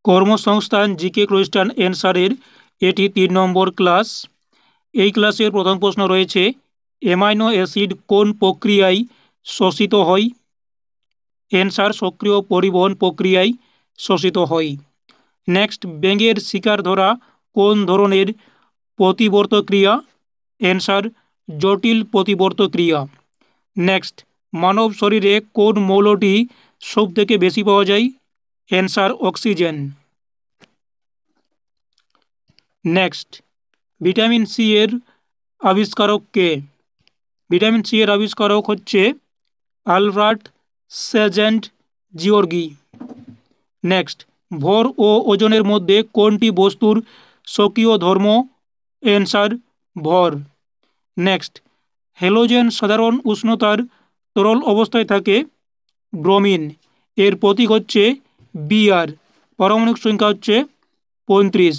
কর্মসংস্থান GK question অ্যান্সারের এটি 3 নম্বর class. এই ক্লাসের প্রথম প্রশ্ন রয়েছে, অ্যামাইনো অ্যাসিড কোন প্রক্রিয়ায় শোষিত হয়? অ্যান্সার সক্রিয় পরিবহন প্রক্রিয়ায় শোষিত হয়। নেক্সট, ব্যাঙের শিকার ধরা কোন ধরনের প্রতিবর্ত ক্রিয়া? অ্যান্সার জটিল প্রতিবর্ত ক্রিয়া। নেক্সট, মানব শরীরে কোন মৌলটি সব থেকে বেশি পাওয়া যায়? Answer oxygen. Next, vitamin C এর আবিষ্কারক কে? ভিটামিন সি এর আবিষ্কারক হচ্ছে আলবার্ট সেজেন্ট জিওর্গি। নেক্সট, ভর ও ওজনের মধ্যে কোনটি বস্তুর স্বকীয় ধর্ম? অ্যান্সার ভর। নেক্সট, হ্যালোজেন সাধারণ উষ্ণতার তরল অবস্থায় থাকে। ব্রোমিন এর প্রতীক হচ্ছে বিআর, পারমাণবিক সংখ্যা হচ্ছে 35।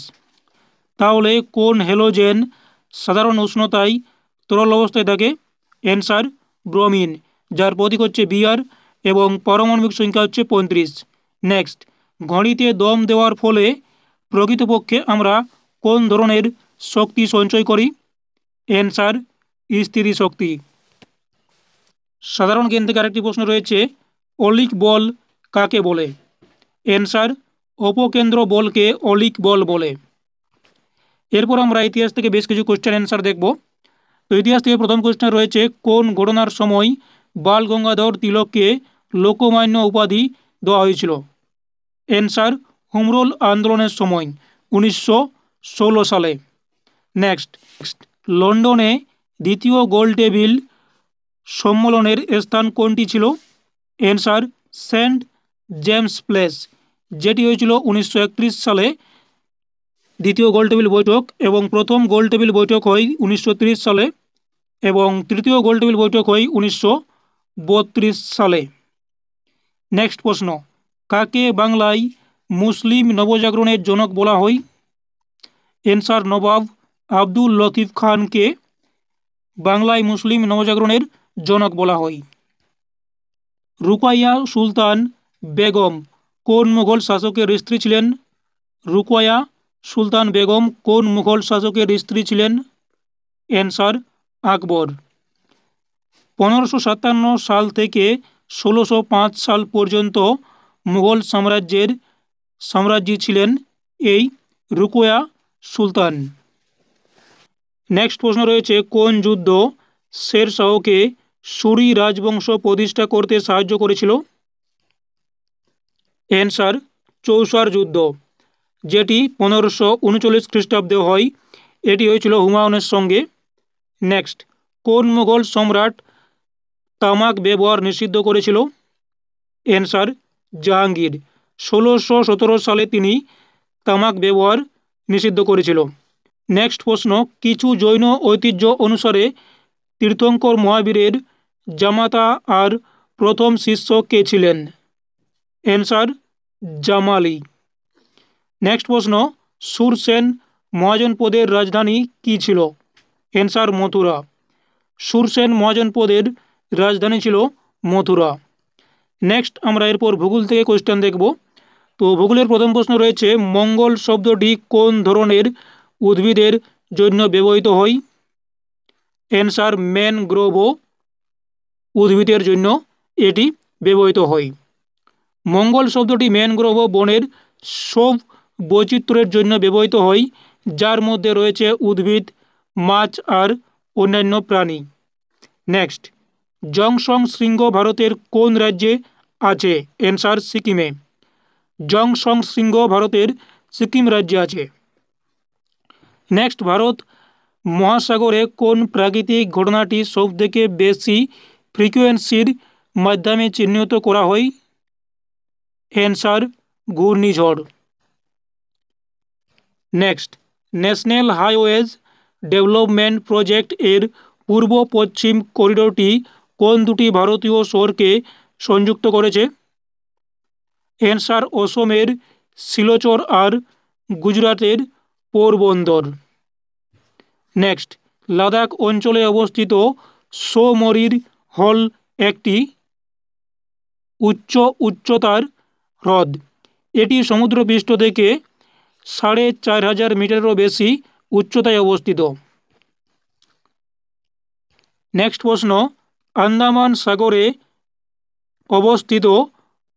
তাহলে কোন হ্যালোজেন সাধারণ উষ্ণতায় তরল অবস্থায় থাকে? অ্যান্সার ব্রোমিন, যার প্রতীক হচ্ছে বিআর এবং পারমাণবিক সংখ্যা হচ্ছে 35। নেক্সট, ঘড়িতে দম দেওয়ার ফলে প্রকৃতপক্ষে আমরা কোন ধরনের শক্তি সঞ্চয় করি? অ্যান্সার স্থিতি শক্তি। সাধারণ জ্ঞান থেকে আরেকটি প্রশ্ন রয়েছে, অলিক বল কাকে বলে? অ্যান্সার অপকেন্দ্র বলকে অলিক বল বলে। এরপর আমরা ইতিহাস থেকে বেশ কিছু কোশ্চেন অ্যান্সার দেখব। তো ইতিহাস থেকে প্রথম কোশ্চেন রয়েছে, কোন ঘটনার সময় বাল গঙ্গাধর তিলককে লোকমান্য উপাধি দেওয়া হয়েছিল? অ্যান্সার হোমরুল আন্দোলনের সময় 1916 সালে। নেক্সট, লন্ডনে দ্বিতীয় গোলটেবিল সম্মেলনের স্থান কোনটি ছিল? অ্যান্সার সেন্ট জেমস প্লেস, যেটি হয়েছিল 1931 সালে দ্বিতীয় গোলটেবিল বৈঠক, এবং প্রথম গোলটেবিল বৈঠক হয় 1930 সালে এবং তৃতীয় গোলটেবিল বৈঠক হয় 1932 সালে। নেক্সট প্রশ্ন, কাকে বাংলায় মুসলিম নবজাগরণের জনক বলা হয়? অ্যান্সার নবাব আব্দুল লতিফ খানকে বাংলায় মুসলিম নবজাগরণের জনক বলা হয়। রুকাইয়া সুলতান বেগম কোন মুঘল শাসকের স্ত্রী ছিলেন? রুকাইয়া সুলতান বেগম কোন মুঘল শাসকের স্ত্রী ছিলেন? অ্যান্সার আকবর। 1557 সাল থেকে 1605 সাল পর্যন্ত মুঘল সাম্রাজ্যী ছিলেন এই রুকাইয়া সুলতান। নেক্সট প্রশ্ন রয়েছে, কোন যুদ্ধ শের শাহকে সুরি রাজবংশ প্রতিষ্ঠা করতে সাহায্য করেছিল? অ্যান্সার চৌসার যুদ্ধ, যেটি 1539 খ্রিস্টাব্দে হয়। এটি হয়েছিল হুমায়ুনের সঙ্গে। নেক্সট, কোন মুঘল সম্রাট তামাক ব্যবহার নিষিদ্ধ করেছিল? অ্যান্সার জাহাঙ্গীর। 1617 সালে তিনি তামাক ব্যবহার নিষিদ্ধ করেছিল। নেক্সট প্রশ্ন, কিছু জৈন ঐতিহ্য অনুসারে তীর্থঙ্কর মহাবীরের জামাতা আর প্রথম শিষ্য কে ছিলেন? অ্যান্সার জামালি। নেক্সট প্রশ্ন, সুরসেন মহাজনপদের রাজধানী কি ছিল? অ্যান্সার মথুরা। সুরসেন মহাজনপদের রাজধানী ছিল মথুরা। নেক্সট আমরা এরপর ভূগোল থেকে কোশ্চেন দেখব। তো ভূগোলের প্রথম প্রশ্ন রয়েছে, মঙ্গল শব্দটি কোন ধরনের উদ্ভিদের জন্য ব্যবহৃত হয়? অ্যান্সার ম্যানগ্রোভ উদ্ভিদের জন্য এটি ব্যবহৃত হয়। মঙ্গল শব্দটি ম্যানগ্রোভ বনের সব বৈচিত্র্যের জন্য ব্যবহৃত হয়, যার মধ্যে রয়েছে উদ্ভিদ, মাছ আর অন্যান্য প্রাণী। নেক্সট, জংসং শৃঙ্গ ভারতের কোন রাজ্যে আছে? অ্যান্সার সিকিমে। জংসং শৃঙ্গ ভারতের সিকিম রাজ্যে আছে। নেক্সট, ভারত মহাসাগরে কোন প্রাকৃতিক ঘটনাটি সবথেকে বেশি ফ্রিকোয়েন্সির মাধ্যমে চিহ্নিত করা হয়? অ্যান্সার ঘূর্ণিঝড়। Next, national highways development project এর পূর্ব পশ্চিম করিডোরটি কোন দুটি ভারতীয় শহরকে সংযুক্ত করেছে? অ্যান্সার অসমের শিলচর আর গুজরাটের পোরবন্দর। নেক্সট, লাদাখ অঞ্চলে অবস্থিত সোমরির হল একটি উচ্চতার হ্রদ। এটি সমুদ্রপৃষ্ঠ থেকে 4500 মিটারেরও বেশি উচ্চতায় অবস্থিত। নেক্সট প্রশ্ন, আন্দামান সাগরে অবস্থিত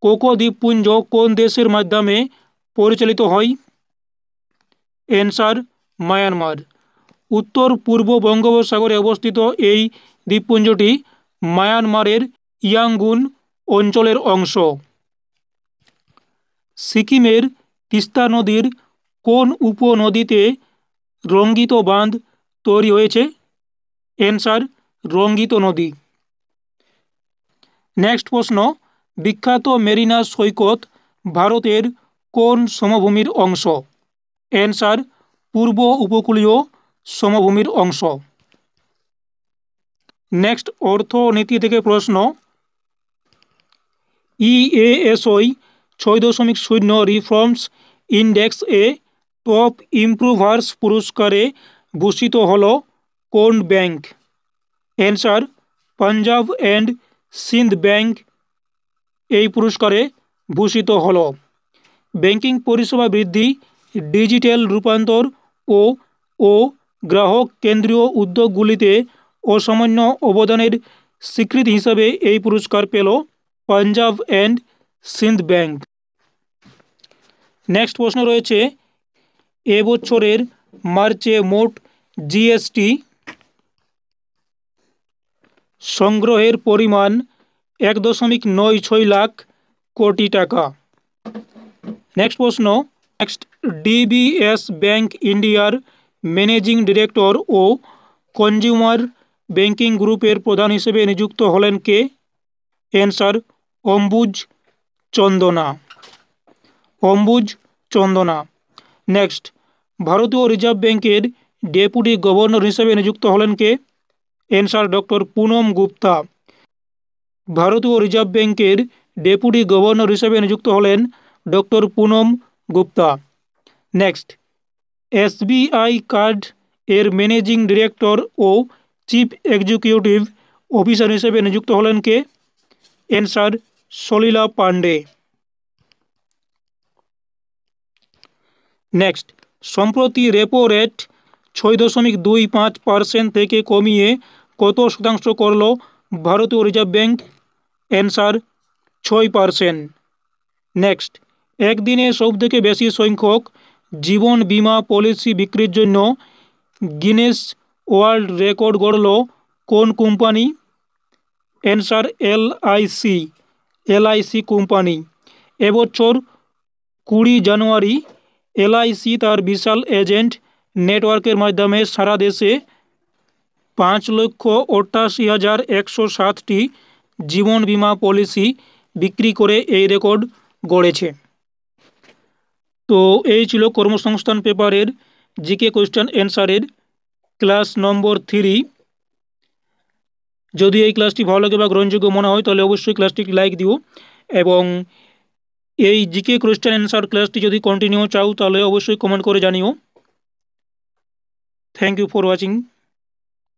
কোকো দ্বীপপুঞ্জ কোন দেশের মাধ্যমে পরিচালিত হয়? Answer Myanmar. উত্তর পূর্ব বঙ্গোপসাগরে অবস্থিত এই দ্বীপপুঞ্জটি মায়ানমারের ইয়াঙ্গুন অঞ্চলের অংশ। সিকিমের তিস্তা নদীর কোন উপনদীতে রঙ্গিত বাঁধ তৈরি হয়েছে? অ্যান্সার রঙ্গিত নদী। নেক্সট প্রশ্ন, বিখ্যাত মেরিনা সৈকত ভারতের কোন সমভূমির অংশ? অ্যান্সার পূর্ব উপকূলীয় সমভূমির অংশ। নেক্সট অর্থনীতি থেকে প্রশ্ন, ইএএসওই 6.0 রিফর্মস ইন্ডেক্স এ টপ ইমপ্রুভার্স পুরস্কারে ভূষিত হল কোন bank? Answer Punjab and Sindh bank এই পুরস্কারে ভূষিত হল। ব্যাংকিং পরিষেবা বৃদ্ধি, ডিজিটাল রূপান্তর ও গ্রাহক কেন্দ্রীয় উদ্যোগগুলিতে অসামান্য অবদানের স্বীকৃতি হিসাবে এই পুরস্কার পেল Punjab and Sindh bank. Next প্রশ্ন রয়েছে, এবছরের মার্চে মোট জিএসটি সংগ্রহের পরিমাণ 1.96 লাখ কোটি টাকা। নেক্সট প্রশ্ন, ডিবিএস ব্যাংক ইন্ডিয়ার ম্যানেজিং ডিরেক্টর ও কনজিউমার ব্যাংকিং গ্রুপের প্রধান হিসেবে নিযুক্ত হলেন কে? অ্যান্সার অম্বুজ চন্দনা। অম্বুজ চন্দনা। নেক্সট, ভারতীয় রিজার্ভ ব্যাংকের ডেপুটি গভর্নর হিসেবে নিযুক্ত হলেন কে? Answer doctor Poonam Gupta. ভারতীয় রিজার্ভ ব্যাংকের ডেপুটি গভর্নর হিসেবে নিযুক্ত হলেন doctor Poonam Gupta. Next, SBI card এর ম্যানেজিং ডিরেক্টর ও চিফ এক্সিকিউটিভ অফিসার হিসেবে নিযুক্ত হলেন কে? অ্যান্সার সলিলা পান্ডে। নেক্সট, সম্প্রতি রেপো রেট 6.25% থেকে কমিয়ে কত শতাংশ করল ভারতীয় রিজার্ভ ব্যাংক? অ্যান্সার 6%। নেক্সট, একদিনে সবথেকে বেশি সংখ্যক জীবন বীমা পলিসি বিক্রির জন্য গিনেস ওয়ার্ল্ড রেকর্ড গড়ল কোন কোম্পানি? Answer LIC company. এবছর 20 জানুয়ারি এলআইসি তার বিশাল এজেন্ট নেটওয়ার্কের মাধ্যমে সারা দেশে 5,88,107টি জীবন বীমা পলিসি বিক্রি করে এই রেকর্ড গড়েছে। তো এই ছিল কর্মসংস্থান পেপারের জিকে কোয়েশ্চেন অ্যান্সারের ক্লাস নম্বর 3। যদি এই ক্লাসটি ভালো লাগে বা গ্রহণযোগ্য মনে হয় তাহলে অবশ্যই ক্লাসটি লাইক দিও, এবং এই জিকে কোয়েশ্চেন অ্যান্সার ক্লাসটি যদি কন্টিনিউ চাও তাহলে অবশ্যই কমেন্ট করে জানিও। Thank you for watching.